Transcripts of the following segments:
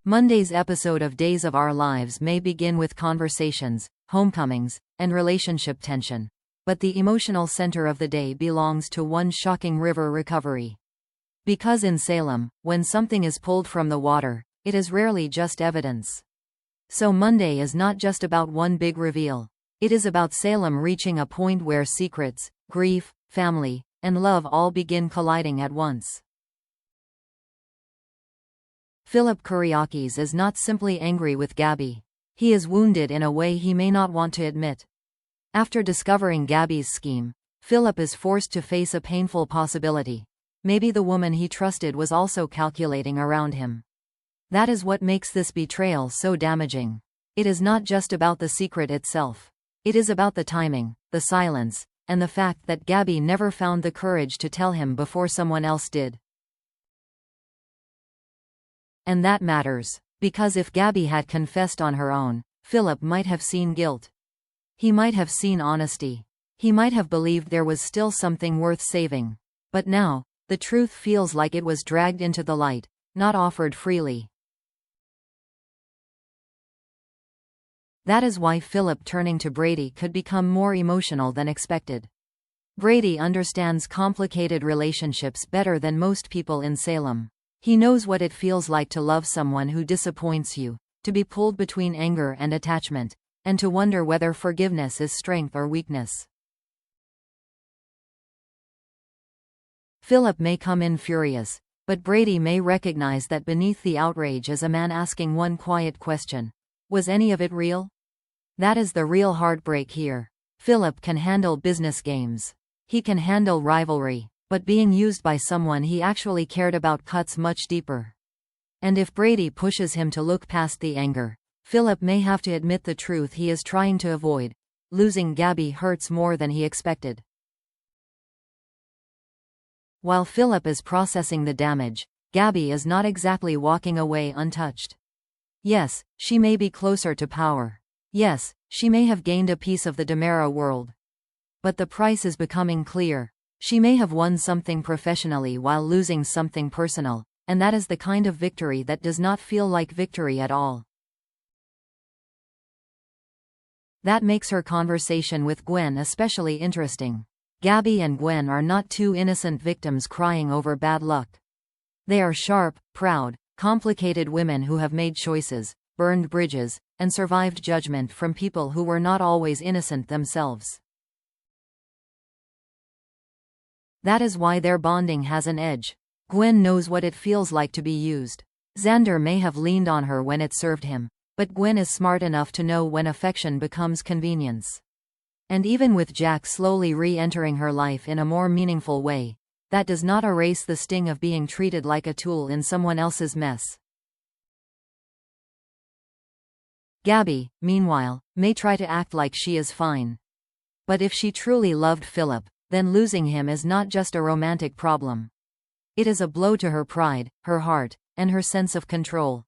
Monday's episode of Days of Our Lives may begin with conversations, homecomings, and relationship tension. But the emotional center of the day belongs to one shocking river recovery. Because in Salem, when something is pulled from the water, it is rarely just evidence. So Monday is not just about one big reveal. It is about Salem reaching a point where secrets, grief, family, and love all begin colliding at once. Philip Kyriakis is not simply angry with Gabby. He is wounded in a way he may not want to admit. After discovering Gabby's scheme, Philip is forced to face a painful possibility. Maybe the woman he trusted was also calculating around him. That is what makes this betrayal so damaging. It is not just about the secret itself. It is about the timing, the silence, and the fact that Gabby never found the courage to tell him before someone else did. And that matters, because if Gabby had confessed on her own, Philip might have seen guilt. He might have seen honesty. He might have believed there was still something worth saving. But now, the truth feels like it was dragged into the light, not offered freely. That is why Philip turning to Brady could become more emotional than expected. Brady understands complicated relationships better than most people in Salem. He knows what it feels like to love someone who disappoints you, to be pulled between anger and attachment, and to wonder whether forgiveness is strength or weakness. Philip may come in furious, but Brady may recognize that beneath the outrage is a man asking one quiet question. Was any of it real? That is the real heartbreak here. Philip can handle business games. He can handle rivalry, but being used by someone he actually cared about cuts much deeper. And if Brady pushes him to look past the anger, Philip may have to admit the truth he is trying to avoid. Losing Gabby hurts more than he expected. While Philip is processing the damage, Gabby is not exactly walking away untouched. Yes, she may be closer to power. Yes, she may have gained a piece of the Demera world. But the price is becoming clear. She may have won something professionally while losing something personal, and that is the kind of victory that does not feel like victory at all. That makes her conversation with Gwen especially interesting. Gabby and Gwen are not two innocent victims crying over bad luck. They are sharp, proud, complicated women who have made choices, burned bridges, and survived judgment from people who were not always innocent themselves. That is why their bonding has an edge. Gwen knows what it feels like to be used. Xander may have leaned on her when it served him, but Gwen is smart enough to know when affection becomes convenience. And even with Jack slowly re-entering her life in a more meaningful way, that does not erase the sting of being treated like a tool in someone else's mess. Gabby, meanwhile, may try to act like she is fine. But if she truly loved Philip, then losing him is not just a romantic problem. It is a blow to her pride, her heart, and her sense of control.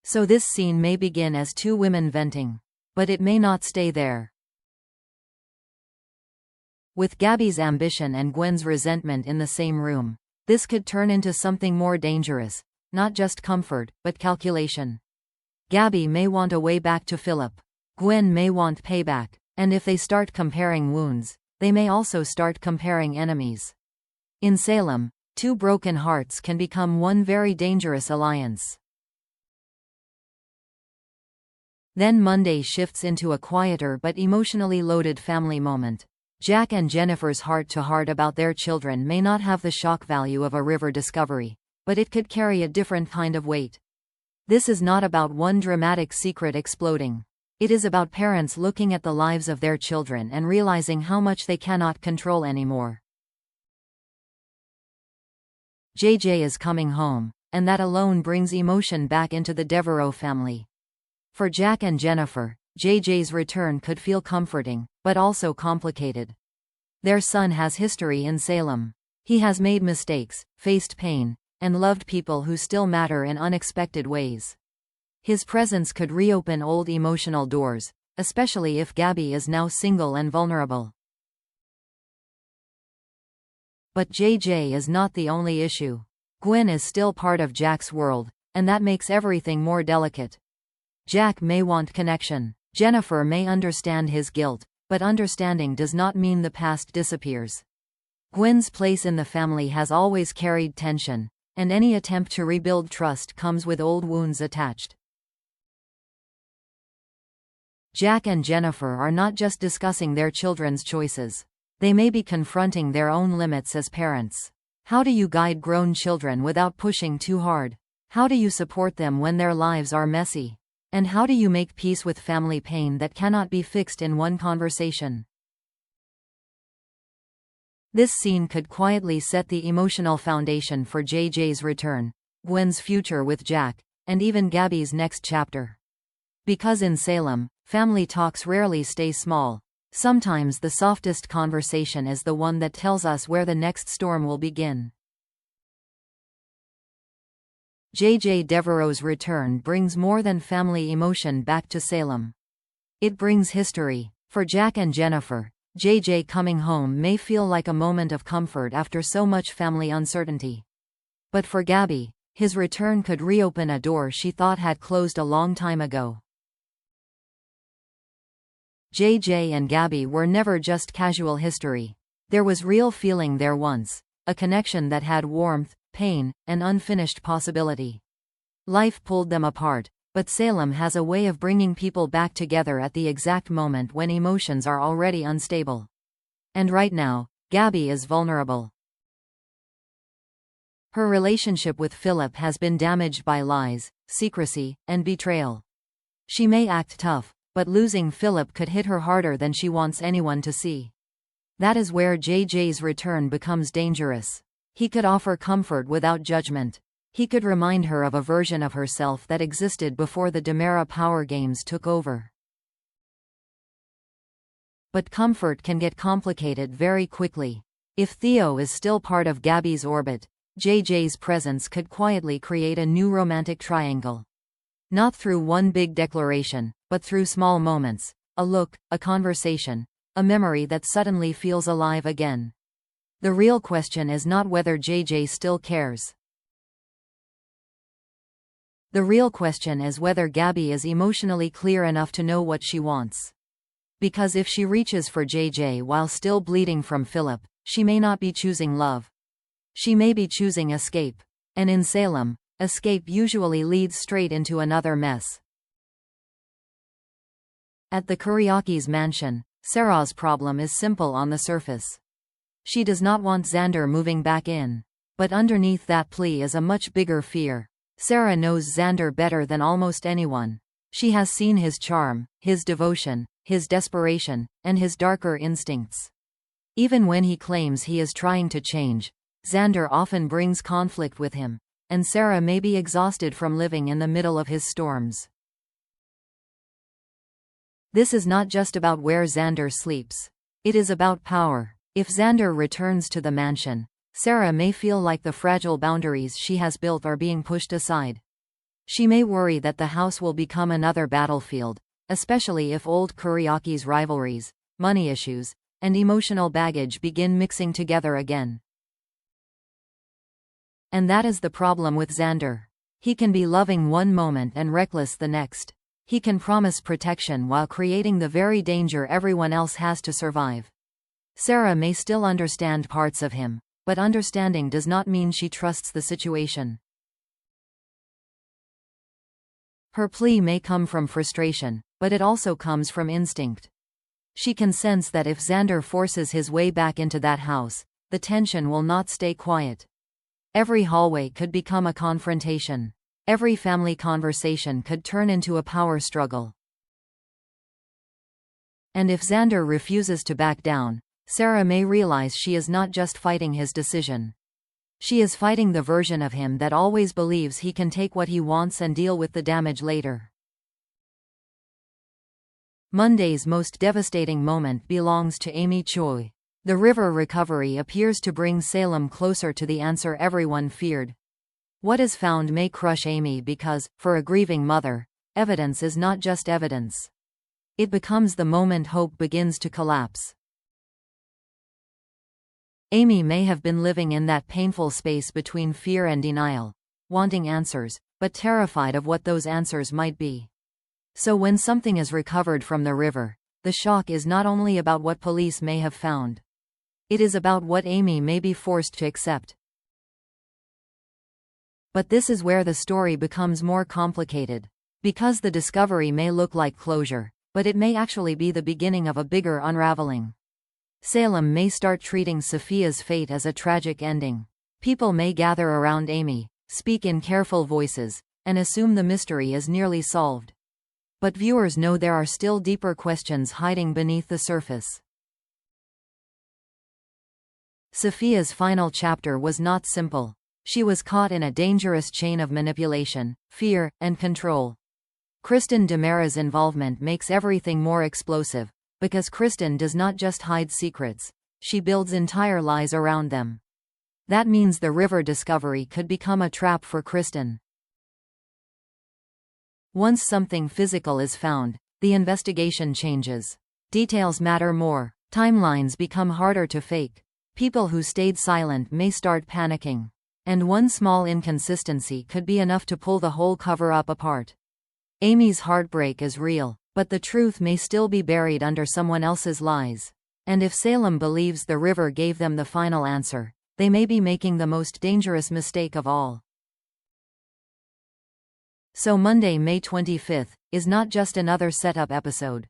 So this scene may begin as two women venting. But it may not stay there. With Gabby's ambition and Gwen's resentment in the same room, this could turn into something more dangerous, not just comfort, but calculation. Gabby may want a way back to Philip. Gwen may want payback, and if they start comparing wounds, they may also start comparing enemies. In Salem, two broken hearts can become one very dangerous alliance. Then Monday shifts into a quieter but emotionally loaded family moment. Jack and Jennifer's heart-to-heart about their children may not have the shock value of a river discovery, but it could carry a different kind of weight. This is not about one dramatic secret exploding. It is about parents looking at the lives of their children and realizing how much they cannot control anymore. JJ is coming home, and that alone brings emotion back into the Devereaux family. For Jack and Jennifer, JJ's return could feel comforting, but also complicated. Their son has history in Salem. He has made mistakes, faced pain, and loved people who still matter in unexpected ways. His presence could reopen old emotional doors, especially if Gabby is now single and vulnerable. But JJ is not the only issue. Gwen is still part of Jack's world, and that makes everything more delicate. Jack may want connection. Jennifer may understand his guilt, but understanding does not mean the past disappears. Gwen's place in the family has always carried tension, and any attempt to rebuild trust comes with old wounds attached. Jack and Jennifer are not just discussing their children's choices. They may be confronting their own limits as parents. How do you guide grown children without pushing too hard? How do you support them when their lives are messy? And how do you make peace with family pain that cannot be fixed in one conversation? This scene could quietly set the emotional foundation for JJ's return, Gwen's future with Jack, and even Gabby's next chapter. Because in Salem, family talks rarely stay small. Sometimes the softest conversation is the one that tells us where the next storm will begin. JJ Devereaux's return brings more than family emotion back to Salem. It brings history. For Jack and Jennifer, JJ coming home may feel like a moment of comfort after so much family uncertainty. But for Gabby, his return could reopen a door she thought had closed a long time ago. JJ and Gabby were never just casual history. There was real feeling there once, a connection that had warmth, pain, and unfinished possibility. Life pulled them apart, but Salem has a way of bringing people back together at the exact moment when emotions are already unstable. And right now, Gabby is vulnerable. Her relationship with Philip has been damaged by lies, secrecy, and betrayal. She may act tough, but losing Philip could hit her harder than she wants anyone to see. That is where JJ's return becomes dangerous. He could offer comfort without judgment. He could remind her of a version of herself that existed before the Demera power games took over. But comfort can get complicated very quickly. If Theo is still part of Gabby's orbit, JJ's presence could quietly create a new romantic triangle. Not through one big declaration, but through small moments, a look, a conversation, a memory that suddenly feels alive again. The real question is not whether JJ still cares. The real question is whether Gabby is emotionally clear enough to know what she wants. Because if she reaches for JJ while still bleeding from Philip, she may not be choosing love. She may be choosing escape. And in Salem, escape usually leads straight into another mess. At the Kuriaki's mansion, Sarah's problem is simple on the surface. She does not want Xander moving back in. But underneath that plea is a much bigger fear. Sarah knows Xander better than almost anyone. She has seen his charm, his devotion, his desperation, and his darker instincts. Even when he claims he is trying to change, Xander often brings conflict with him, and Sarah may be exhausted from living in the middle of his storms. This is not just about where Xander sleeps. It is about power. If Xander returns to the mansion, Sarah may feel like the fragile boundaries she has built are being pushed aside. She may worry that the house will become another battlefield, especially if old Kuriaki's rivalries, money issues, and emotional baggage begin mixing together again. And that is the problem with Xander. He can be loving one moment and reckless the next. He can promise protection while creating the very danger everyone else has to survive. Sarah may still understand parts of him, but understanding does not mean she trusts the situation. Her plea may come from frustration, but it also comes from instinct. She can sense that if Xander forces his way back into that house, the tension will not stay quiet. Every hallway could become a confrontation. Every family conversation could turn into a power struggle. And if Xander refuses to back down, Sarah may realize she is not just fighting his decision. She is fighting the version of him that always believes he can take what he wants and deal with the damage later. Monday's most devastating moment belongs to Amy Choi. The river recovery appears to bring Salem closer to the answer everyone feared. What is found may crush Amy because, for a grieving mother, evidence is not just evidence. It becomes the moment hope begins to collapse. Amy may have been living in that painful space between fear and denial, wanting answers, but terrified of what those answers might be. So when something is recovered from the river, the shock is not only about what police may have found. It is about what Amy may be forced to accept. But this is where the story becomes more complicated. Because the discovery may look like closure, but it may actually be the beginning of a bigger unraveling. Salem may start treating Sophia's fate as a tragic ending. People may gather around Amy, speak in careful voices, and assume the mystery is nearly solved. But viewers know there are still deeper questions hiding beneath the surface. Sophia's final chapter was not simple. She was caught in a dangerous chain of manipulation, fear, and control. Kristen DiMera's involvement makes everything more explosive, because Kristen does not just hide secrets, she builds entire lies around them. That means the river discovery could become a trap for Kristen. Once something physical is found, the investigation changes. Details matter more. Timelines become harder to fake. People who stayed silent may start panicking. And one small inconsistency could be enough to pull the whole cover-up apart. Amy's heartbreak is real, but the truth may still be buried under someone else's lies. And if Salem believes the river gave them the final answer, they may be making the most dangerous mistake of all. So Monday, May 25th, is not just another setup episode.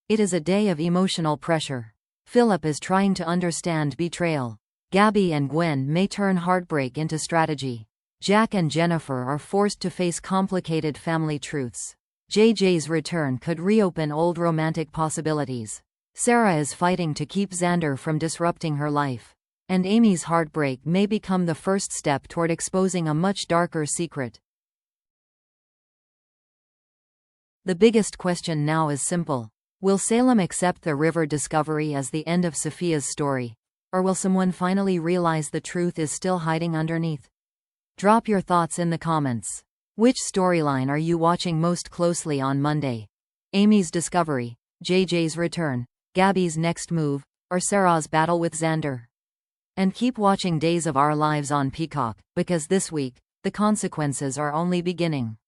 It is a day of emotional pressure. Philip is trying to understand betrayal. Gabby and Gwen may turn heartbreak into strategy. Jack and Jennifer are forced to face complicated family truths. JJ's return could reopen old romantic possibilities. Sarah is fighting to keep Xander from disrupting her life. And Amy's heartbreak may become the first step toward exposing a much darker secret. The biggest question now is simple. Will Salem accept the river discovery as the end of Sophia's story? Or will someone finally realize the truth is still hiding underneath? Drop your thoughts in the comments. Which storyline are you watching most closely on Monday? Amy's discovery, JJ's return, Gabby's next move, or Sarah's battle with Xander? And keep watching Days of Our Lives on Peacock, because this week, the consequences are only beginning.